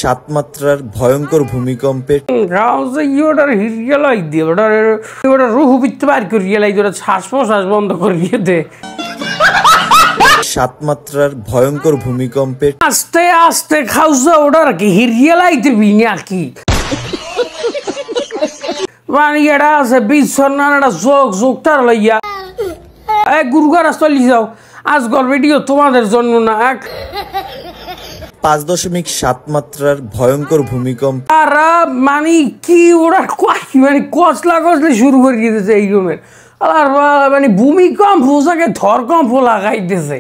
7 মাত্রার ভয়ঙ্কর ভূমিকম্পে শ্বাস-প্রশ্বাস বন্ধ করিয়ে দে। 7 মাত্রার ভয়ঙ্কর ভূমিকম্পে আস্তে আস্তে খাওয়া ওটার কি হিরিয়ালাই দিবি নাকি? মানে এটা আছে বিছনার একটা যোগটার লইয়া গুরুগার চলি যাও। আজকাল ভিডিও তোমাদের জন্য না। 5.7 মাত্রার ভয়ঙ্কর ভূমিকম্প আর মানে কি ওরা মানে কচলা শুরু করে দিতেছে এই রকমের। আর মানে ভূমিকম্প ওটাকে ধরকম্প লাগাইতেছে।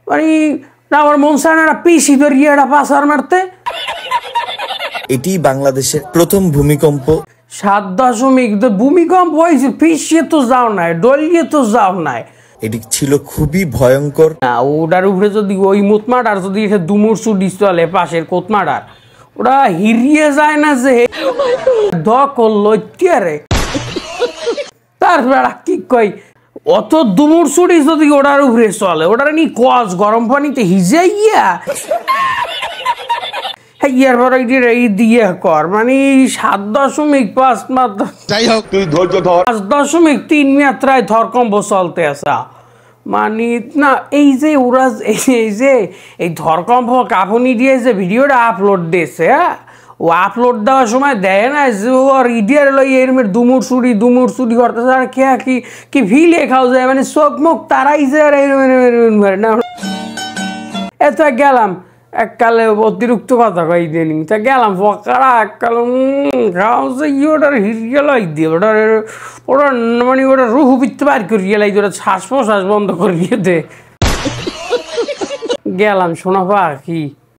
মানে আমার মন চায় না পিসি ধরিয়ে একটা পাচার মারতে। এটি বাংলাদেশের প্রথম ভূমিকম্প। 7.0 ভূমিকম্প হয়েছে, পিছিয়ে তো যাও নাই, ডলিয়ে তো যাও নাই। এটি ছিল খুবই ভয়ঙ্কর। না ওটার উপরে যদি ওই মোতমাটার যদি এটা দুমুর চুটি চলে পাশের কোতমাটার, ওটা হিরিয়ে যায় না যে দখল লইতে। তারপর কি কই অত দুমুর চুটি যদি ওটার উপরে চলে, ওটার নি কস গরম পানিতে ভিজাইয়া দিয়ে কর। মানে 7.5 মাত্রা, যাই হোক তুই ধৈর্য ধর। 5.3 মাত্রায় ধরকম্প চলতে আসা। মানে না এই যে ওরা এই যে এই ধরকম্প কাঁপুনি দিয়ে যে ভিডিওটা আপলোড দিয়েছে, ও আপলোড দেওয়ার সময় দেয় না যে ওর ইডিয়ার লই এরমের দুমুর চুরি করতেছে। আর কে কি ভিলে খাও যায়, মানে চোখ মুখ তারাই যে না। এত গেলাম এককালে অতিরিক্ত কথা কই দিন, তা গেলাম ফকারা এককালে ওটার হিরিয়ালাই দিয়ে ওটার মানে ওটা রুহু পিত্তে বার করিয়ে লাই, ওটা শ্বাস-প্রশ্বাস বন্ধ করিয়ে দে। গেলাম শোনা পা কি